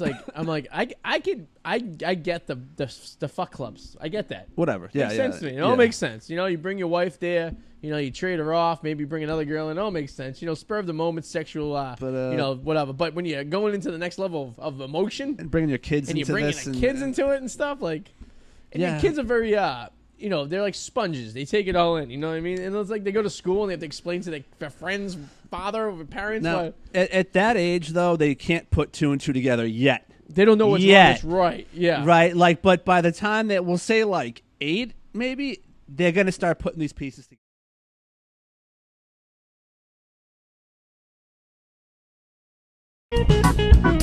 the fuck clubs. I get that. Whatever. Yeah, makes sense to me. It all makes sense. You know, you bring your wife there. You know, you trade her off. Maybe bring another girl in. It all makes sense. You know, spur of the moment, sexual. You know, whatever. But when you're going into the next level of emotion and bringing your kids and into you're this, bringing the kids into it and stuff like, and your kids are very you know, they're like sponges. They take it all in. You know what I mean? And it's like they go to school and they have to explain to their friends' father or parents. Now, at that age, though, they can't put two and two together yet. They don't know what's wrong, what's right. Yeah. Right. Like, but by the time that we'll say like 8, maybe they're gonna start putting these pieces together.